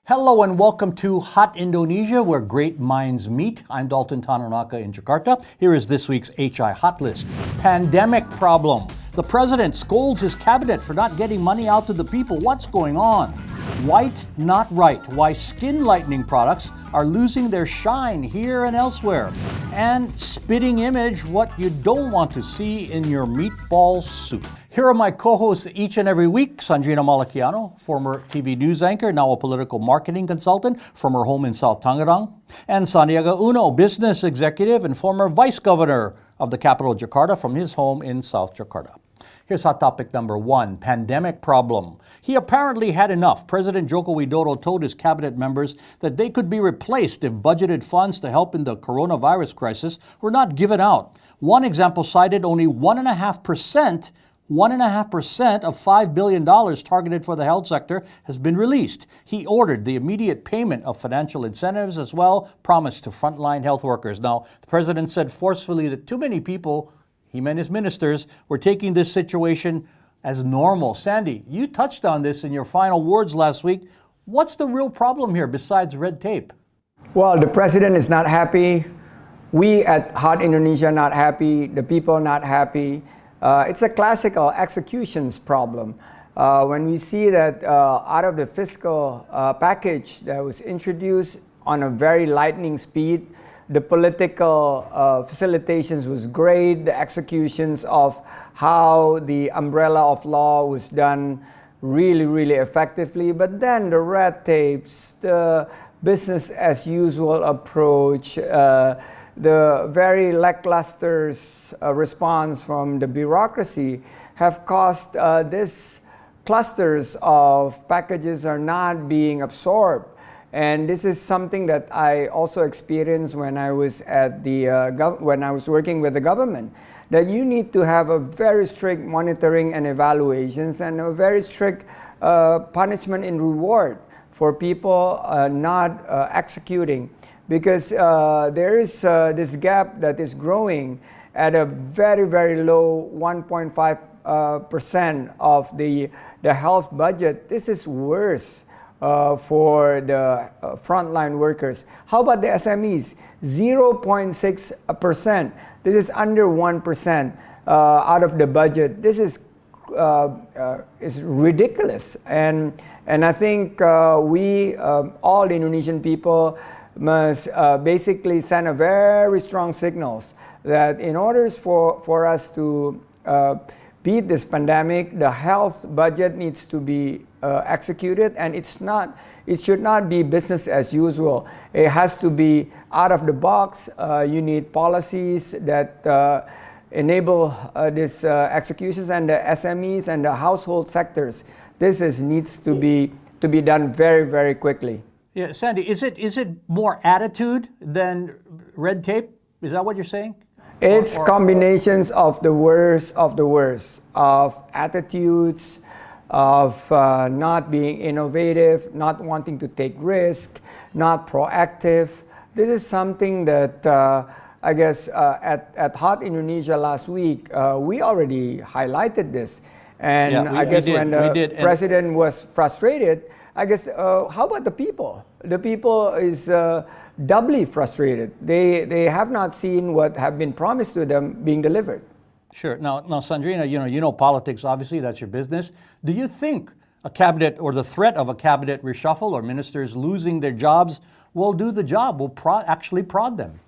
Hello and welcome to Hot Indonesia, where great minds meet. I'm Dalton Tanonaka in Jakarta. Here is this week's H-I Hotlist. Pandemic problem. The president scolds his cabinet for not getting money out to the people. What's going on? White, not right. Why skin-lightening products are losing their shine here and elsewhere. And spitting image, what you don't want to see in your meatball soup. Here are my co-hosts each and every week. Sandrina Malakiano, former TV news anchor, now a political marketing consultant from her home in South Tangerang. And Santiago Uno, business executive and former vice governor of the capital Jakarta from his home in South Jakarta. Here's hot topic number one, pandemic problem. He apparently had enough. President Joko Widodo told his cabinet members that they could be replaced if budgeted funds to help in the coronavirus crisis were not given out. One example cited only 1.5% of $5 billion targeted for the health sector has been released. He ordered the immediate payment of financial incentives as well, promised to frontline health workers. Now, the president said forcefully that too many people, he meant his ministers, were taking this situation as normal. Sandy, you touched on this in your final words last week. What's the real problem here besides red tape? Well, the president is not happy. We at Hot Indonesia are not happy. The people are not happy. It's a classical executions problem. When we see that out of the fiscal package that was introduced on a very lightning speed, the political facilitations was great, the executions of how the umbrella of law was done really effectively, but then the red tapes, the business as usual approach, the very lackluster response from the bureaucracy have caused these clusters of packages are not being absorbed. And this is something that I also experienced when I was at the when I was working with the government. That you need to have a very strict monitoring and evaluations and a very strict punishment and reward for people not executing. Because there is this gap that is growing at a very low 1.5% of the health budget. This is worse for the frontline workers. How about the SMEs? 0.6%. This is under 1% out of the budget. This is ridiculous. And I think we, all the Indonesian people, must basically send a very strong signals that in order for us to beat this pandemic, the health budget needs to be executed, and it should not be business as usual. It has to be out of the box. You need policies that enable these executions, and the SMEs and the household sectors. This needs to be done very quickly. Yeah, Sandy, is it more attitude than red tape? Is that what you're saying? It's combinations of the worst of attitudes, of not being innovative, not wanting to take risk, not proactive. This is something that I guess at Hot Indonesia last week, we already highlighted this. And yeah, I guess when the president was frustrated, I guess, how about the people? The people is doubly frustrated. They have not seen what have been promised to them being delivered. Sure. Now, Sandrina, you know politics, obviously, that's your business. Do you think a cabinet or the threat of a cabinet reshuffle or ministers losing their jobs will do the job, will actually prod them?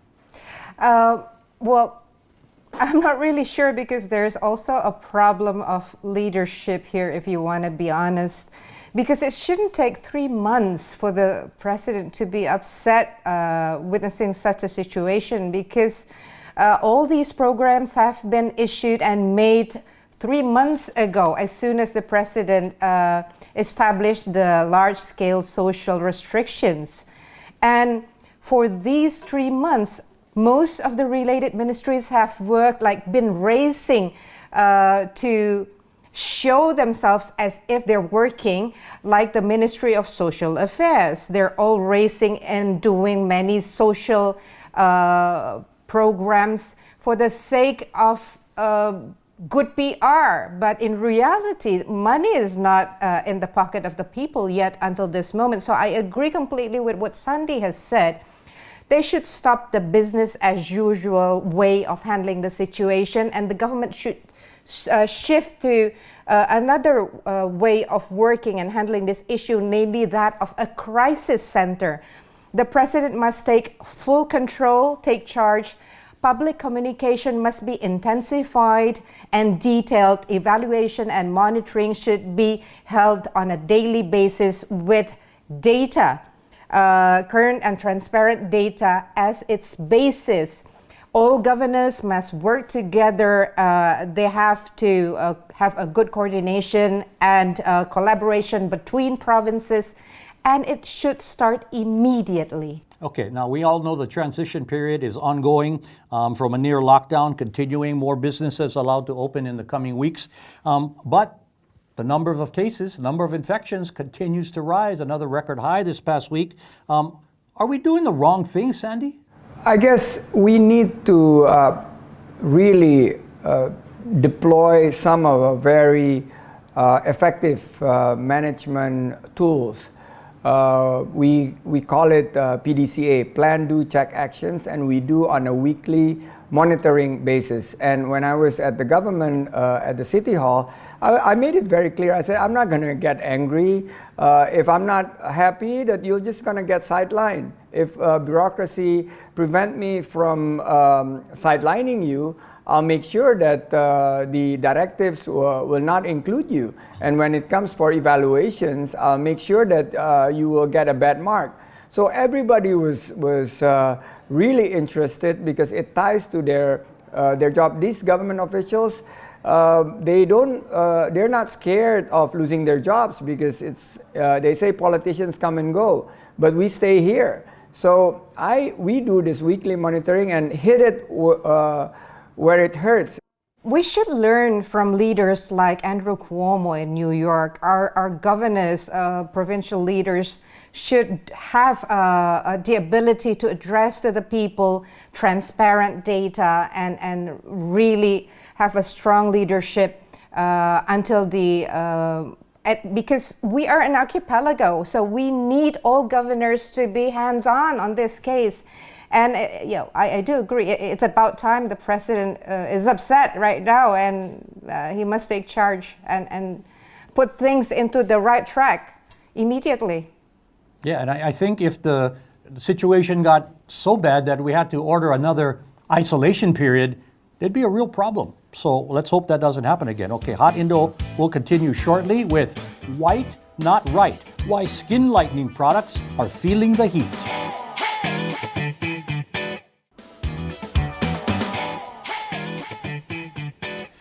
Well, I'm not really sure, because there's also a problem of leadership here, if you want to be honest. Because it shouldn't take 3 months for the president to be upset witnessing such a situation, because all these programs have been issued and made 3 months ago, as soon as the president established the large-scale social restrictions. And for these 3 months, most of the related ministries have worked, been racing to show themselves as if they're working, like the Ministry of Social Affairs. They're all racing and doing many social programs for the sake of good PR, but in reality, money is not in the pocket of the people yet until this moment. So I agree completely with what Sandy has said. They should stop the business as usual way of handling the situation, and the government should shift to another way of working and handling this issue, namely that of a crisis center. The president must take full control, take charge. Public communication must be intensified, and detailed evaluation and monitoring should be held on a daily basis with data, current and transparent data as its basis. All governors must work together. They have to have a good coordination and collaboration between provinces, and it should start immediately. Okay, now we all know the transition period is ongoing from a near lockdown, continuing, more businesses allowed to open in the coming weeks. But the number of cases, number of infections continues to rise, another record high this past week. Are we doing the wrong thing, Sandy? I guess we need to really deploy some of our very effective management tools. We call it PDCA, Plan, Do, Check, Actions, and we do on a weekly monitoring basis. And when I was at the government, at the City Hall, I made it very clear. I said, I'm not going to get angry. If I'm not happy, that you're just going to get sidelined. If bureaucracy prevent me from sidelining you, I'll make sure that the directives will not include you. And when it comes for evaluations, I'll make sure that you will get a bad mark. So everybody was really interested because it ties to their job. These government officials, they're not scared of losing their jobs because they say politicians come and go, but we stay here. So we do this weekly monitoring and hit it where it hurts. We should learn from leaders like Andrew Cuomo in New York. Our governors, provincial leaders, should have the ability to address to the people transparent data and really have a strong leadership until because we are an archipelago, so we need all governors to be hands-on on this case. And I do agree. It's about time the president is upset right now, and he must take charge and put things into the right track immediately. Yeah, and I think if the situation got so bad that we had to order another isolation period, there'd be a real problem. So let's hope that doesn't happen again. Okay, Hot Indo will continue shortly with White Not Right, why skin lightening products are feeling the heat.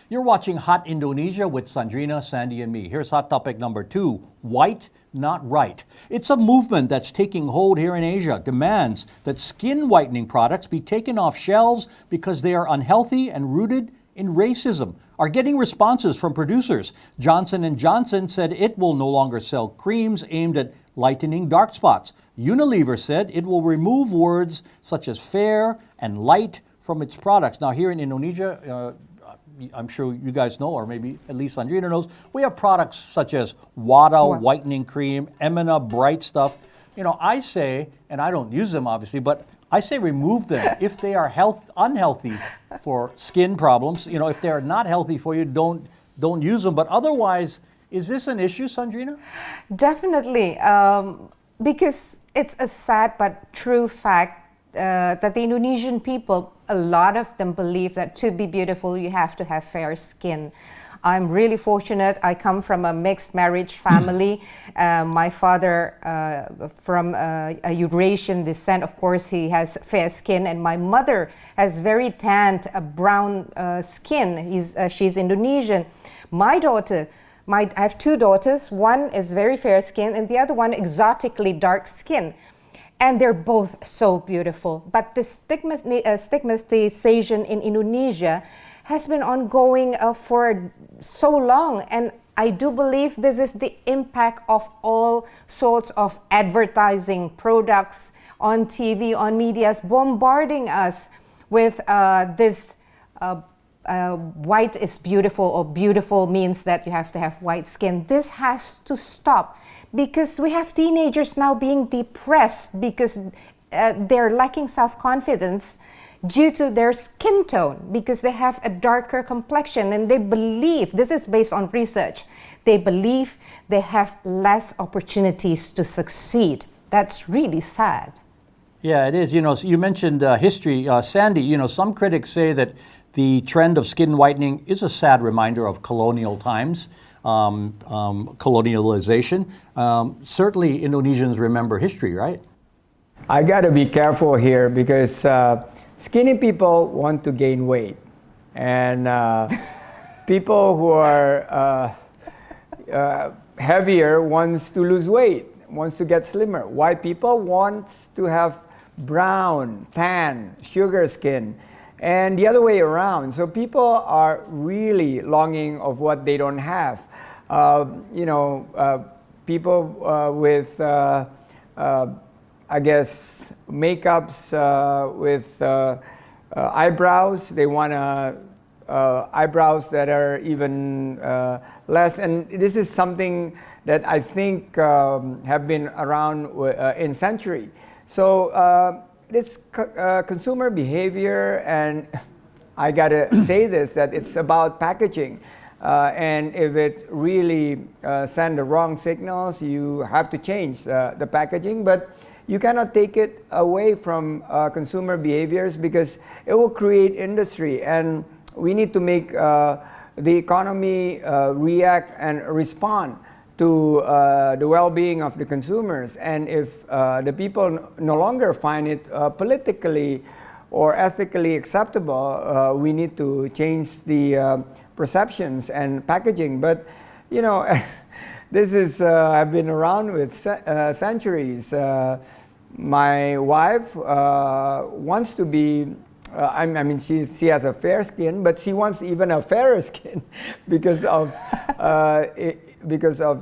You're watching Hot Indonesia with Sandrina, Sandy, and me. Here's hot topic number 2, White Not Right. It's a movement that's taking hold here in Asia, demands that skin whitening products be taken off shelves because they are unhealthy and rooted in racism. Are getting responses from producers. Johnson & Johnson said it will no longer sell creams aimed at lightening dark spots. Unilever said it will remove words such as fair and light from its products. Now here in Indonesia, I'm sure you guys know, or maybe at least Sandrina knows, we have products such as Wada whitening cream, Emina bright stuff. I say, and I don't use them obviously, but I say remove them if they are unhealthy for skin problems. If they are not healthy for you, don't use them. But otherwise, is this an issue, Sandrina? Definitely, because it's a sad but true fact that the Indonesian people, a lot of them believe that to be beautiful, you have to have fair skin. I'm really fortunate. I come from a mixed marriage family. My father from a Eurasian descent, of course, he has fair skin, and my mother has very tanned, brown skin. She's Indonesian. My daughter, I have 2 daughters. One is very fair skin, and the other one exotically dark skin. And they're both so beautiful. But the stigmatization in Indonesia has been ongoing for so long. And I do believe this is the impact of all sorts of advertising products on TV, on medias, bombarding us with this white is beautiful, or beautiful means that you have to have white skin. This has to stop, because we have teenagers now being depressed because they're lacking self-confidence due to their skin tone, because they have a darker complexion, and they believe, this is based on research, they believe they have less opportunities to succeed. That's really sad. Yeah, it is. You know, you mentioned history. Sandy, you know, some critics say that the trend of skin whitening is a sad reminder of colonial times, colonialization. Certainly Indonesians remember history, right? I got to be careful here, because skinny people want to gain weight, and people who are heavier wants to lose weight, wants to get slimmer. White people wants to have brown, tan, sugar skin, and the other way around. So people are really longing of what they don't have. People with I guess makeups with eyebrows. They want eyebrows that are even less. And this is something that I think have been around in century. So this consumer behavior, and I gotta say this, that it's about packaging. And if it really sends the wrong signals, you have to change the packaging. But you cannot take it away from consumer behaviors, because it will create industry, and we need to make the economy react and respond to the well-being of the consumers. And if the people no longer find it politically or ethically acceptable, we need to change the perceptions and packaging. But you know, this is I've been around with centuries. My wife wants to be. I mean, she has a fair skin, but she wants even a fairer skin because of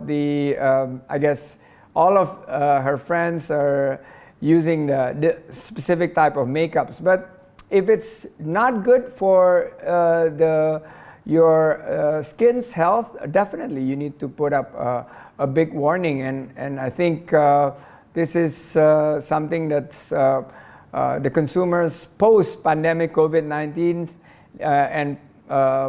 the I guess all of her friends are using the specific type of makeups. But if it's not good for your skin's health, definitely you need to put up a big warning. And I think this is something that's the consumers post-pandemic COVID-19 and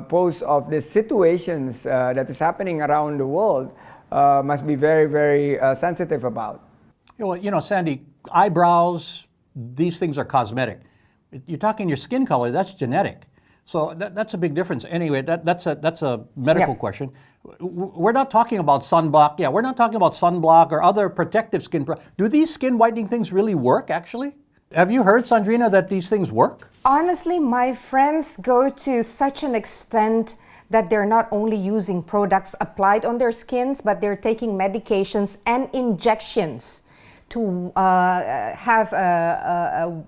post of the situations that is happening around the world must be very, very sensitive about. Well, you know, Sandy, eyebrows, these things are cosmetic. You're talking your skin color, that's genetic. So that's a big difference. Anyway, that's a medical question. We're not talking about sunblock. Yeah, we're not talking about sunblock or other protective skin. Do these skin whitening things really work, actually? Have you heard, Sandrina, that these things work? Honestly, my friends go to such an extent that they're not only using products applied on their skins, but they're taking medications and injections to have a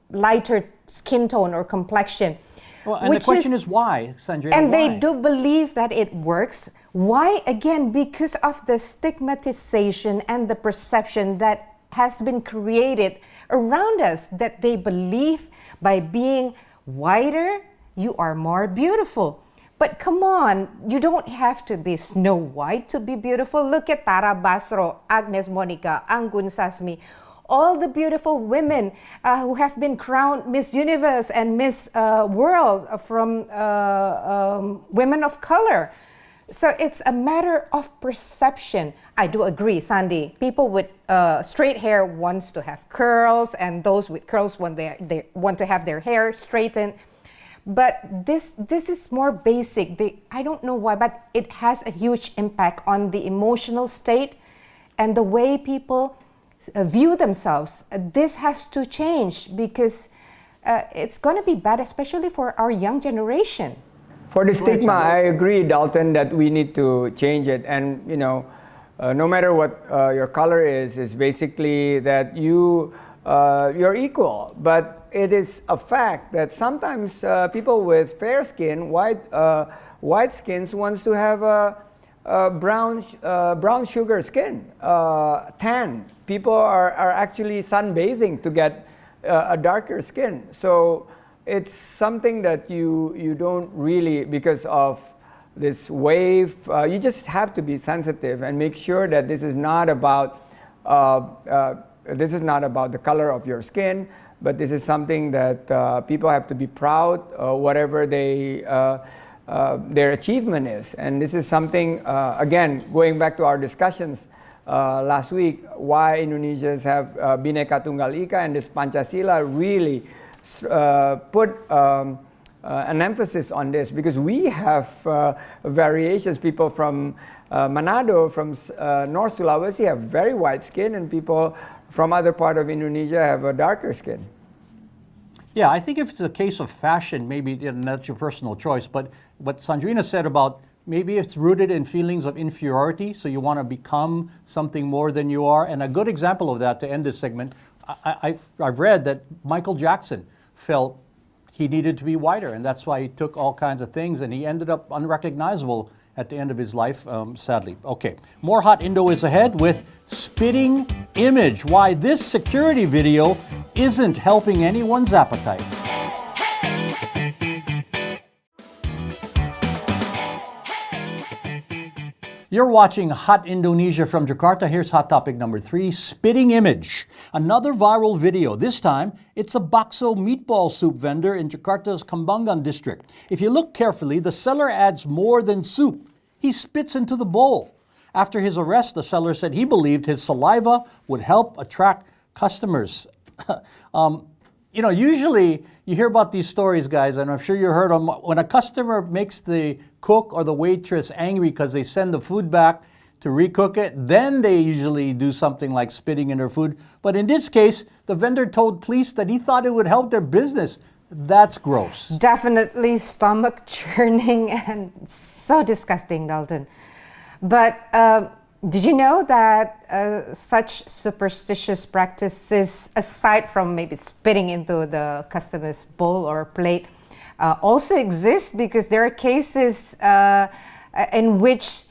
lighter skin tone or complexion. Well, and the question is why, Sandrina? And why? they do believe that it works. Why? Again, because of the stigmatization and the perception that has been created around us, that they believe by being whiter, you are more beautiful. But come on, you don't have to be Snow White to be beautiful. Look at Tara Basro, Agnes Monica, Anggun Sasmi, all the beautiful women who have been crowned Miss Universe and Miss World from women of color. So it's a matter of perception. I do agree, Sandy. People with straight hair wants to have curls, and those with curls want they want to have their hair straightened. But this is more basic. I don't know why, but it has a huge impact on the emotional state and the way people view themselves. This has to change, because it's going to be bad, especially for our young generation. For the stigma, I agree, Dalton, that we need to change it. And you know, no matter what your color is basically that you're equal. But it is a fact that sometimes people with fair skin, white skins, wants to have a brown sugar skin, tan. People are actually sunbathing to get a darker skin. So it's something that you don't really, because of this wave, you just have to be sensitive and make sure that this is not about the color of your skin, but this is something that people have to be proud whatever their achievement is. And this is something, again, going back to our discussions last week, why Indonesians have Bhinneka Tunggal Ika and this Pancasila really put an emphasis on this, because we have variations. People from Manado, from North Sulawesi have very white skin, and people from other part of Indonesia have a darker skin. Yeah, I think if it's a case of fashion, maybe that's your personal choice. But what Sandrina said about maybe it's rooted in feelings of inferiority, so you want to become something more than you are. And a good example of that to end this segment, I've read that Michael Jackson felt he needed to be whiter, and that's why he took all kinds of things, and he ended up unrecognizable at the end of his life, sadly. Okay, more Hot Indo is ahead with spitting image, why this security video isn't helping anyone's appetite. You're watching Hot Indonesia from Jakarta. Here's hot topic number 3, spitting image. Another viral video. This time, it's a bakso meatball soup vendor in Jakarta's Kembangan district. If you look carefully, the seller adds more than soup. He spits into the bowl. After his arrest, the seller said he believed his saliva would help attract customers. Usually you hear about these stories, guys, and I'm sure you heard them. When a customer makes the cook or the waitress angry because they send the food back to recook it, then they usually do something like spitting in their food. But in this case, the vendor told police that he thought it would help their business. That's gross. Definitely stomach churning and so disgusting, Dalton. But did you know that such superstitious practices, aside from maybe spitting into the customer's bowl or plate, also exist? Because there are cases in which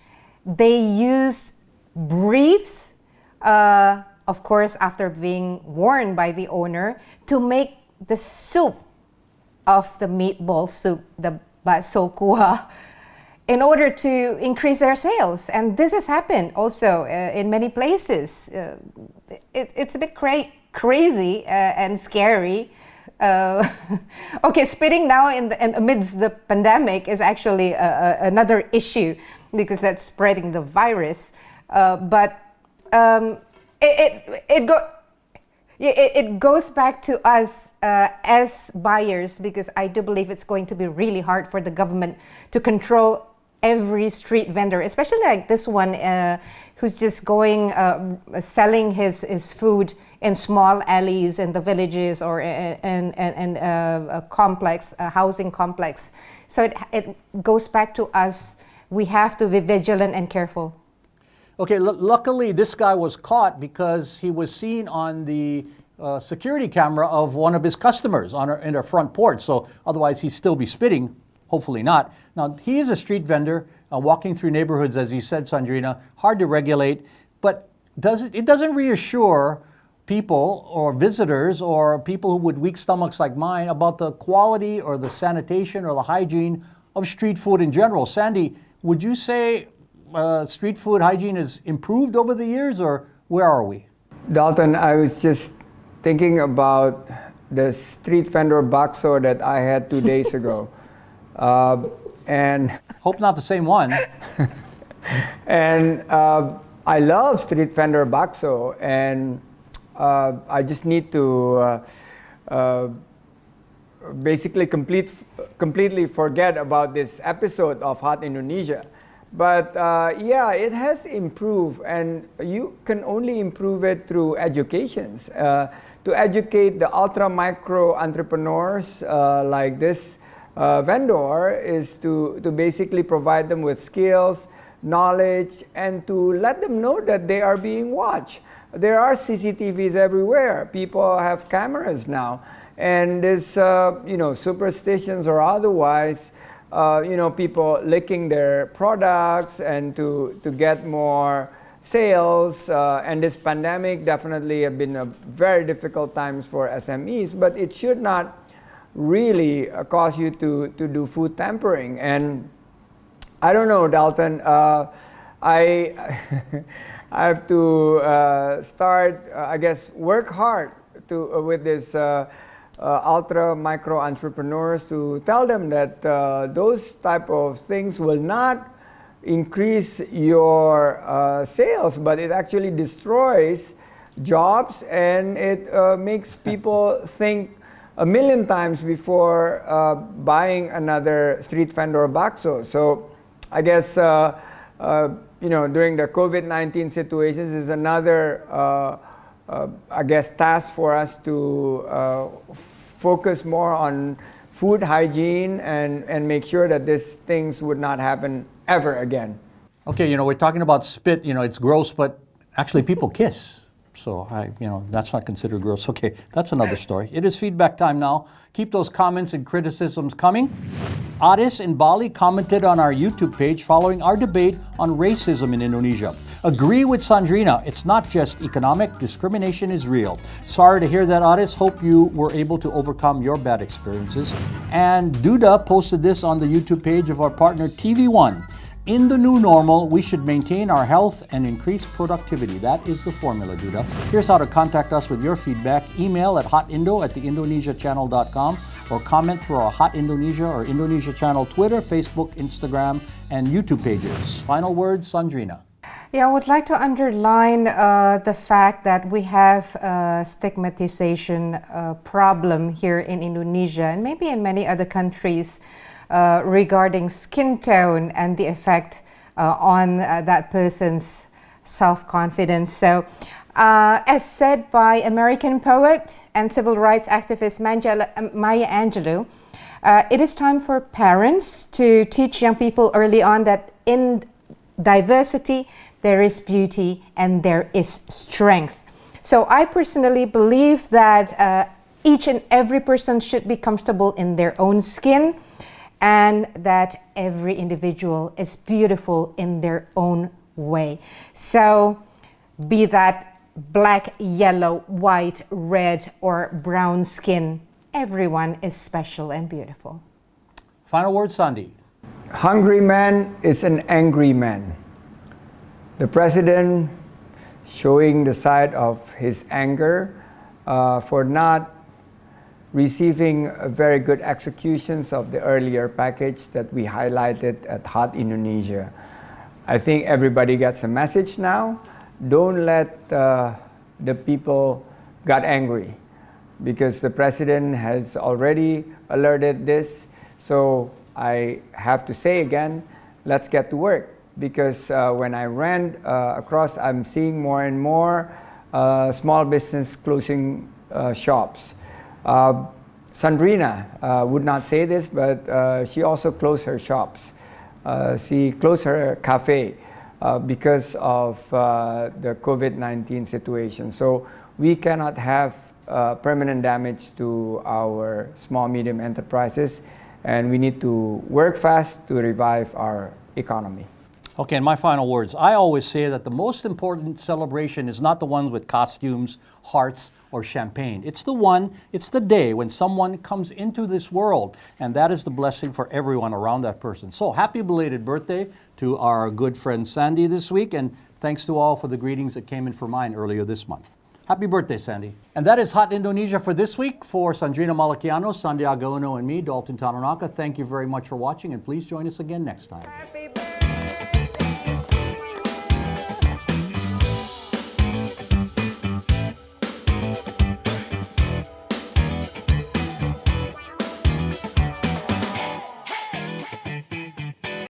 they use briefs, of course, after being worn by the owner, to make the soup of the meatball soup, the bakso kuah, in order to increase their sales. And this has happened also in many places. It's a bit crazy and scary. Okay, spitting now amidst the pandemic is actually another issue, because that's spreading the virus. But it goes back to us as buyers, because I do believe it's going to be really hard for the government to control every street vendor, especially like this one who's just going selling his food in small alleys in the villages or in a complex, a housing complex. So it goes back to us. We have to be vigilant and careful. Okay, luckily this guy was caught because he was seen on the security camera of one of his customers in their front porch. So otherwise he'd still be spitting, hopefully not. Now, he is a street vendor walking through neighborhoods, as you said, Sandrina, hard to regulate, but it doesn't reassure people or visitors or people who with weak stomachs like mine about the quality or the sanitation or the hygiene of street food in general. Sandy, would you say street food hygiene has improved over the years, or where are we? Dalton, I was just thinking about the street vendor bakso that I had 2 days ago. And hope not the same one. And I love street vendor bakso, and I just need to basically completely forget about this episode of Hot Indonesia. But yeah, it has improved, and you can only improve it through educations. To educate the ultra micro entrepreneurs like this vendor is to basically provide them with skills, knowledge, and to let them know that they are being watched. There are CCTVs everywhere. People have cameras now, and this superstitions or otherwise, people licking their products and to get more sales. And this pandemic definitely have been a very difficult times for SMEs, but it should not really cause you to do food tampering. And I don't know, Dalton, I I have to start, I guess, work hard with this ultra micro entrepreneurs to tell them that those type of things will not increase your sales, but it actually destroys jobs, and it makes people think a million times before buying another street vendor bakso. So I guess during the COVID-19 situations is another I guess task for us to focus more on food hygiene and make sure that these things would not happen ever again. Okay, we're talking about spit, it's gross, but actually people kiss. So that's not considered gross. Okay, that's another story. It is feedback time now. Keep those comments and criticisms coming. Aris in Bali commented on our YouTube page following our debate on racism in Indonesia. Agree with Sandrina, it's not just economic, discrimination is real. Sorry to hear that, Aris. Hope you were able to overcome your bad experiences. And Duda posted this on the YouTube page of our partner TV1. In the new normal, we should maintain our health and increase productivity. That is the formula, Duda. Here's how to contact us with your feedback. Email at hotindo@theindonesiachannel.com or comment through our Hot Indonesia or Indonesia Channel Twitter, Facebook, Instagram, and YouTube pages. Final words, Sandrina. Yeah, I would like to underline the fact that we have a stigmatization problem here in Indonesia and maybe in many other countries regarding skin tone and the effect on that person's self-confidence. So, as said by American poet and civil rights activist Maya Angelou, it is time for parents to teach young people early on that in diversity there is beauty and there is strength. So I personally believe that each and every person should be comfortable in their own skin, and that every individual is beautiful in their own way. So be that black, yellow, white, red, or brown skin, everyone is special and beautiful. Final word, Sandy. Hungry man is an angry man. The president showing the side of his anger for not receiving very good executions of the earlier package that we highlighted at Hot Indonesia. I think everybody gets a message now. Don't let the people get angry, because the president has already alerted this. So I have to say again, let's get to work. Because when I ran across, I'm seeing more and more small business closing shops. Sandrina would not say this, but she also closed her shops. She closed her cafe because of the COVID-19 situation. So we cannot have permanent damage to our small, medium enterprises, and we need to work fast to revive our economy. Okay, and my final words. I always say that the most important celebration is not the ones with costumes, hearts, or champagne. It's the day when someone comes into this world, and that is the blessing for everyone around that person. So happy belated birthday to our good friend Sandy this week, and thanks to all for the greetings that came in for mine earlier this month. Happy birthday, Sandy. And that is Hot Indonesia for this week. For Sandrina Malakiano, Santiago Uno, and me, Dalton Tanonaka, thank you very much for watching, and please join us again next time. Happy birthday.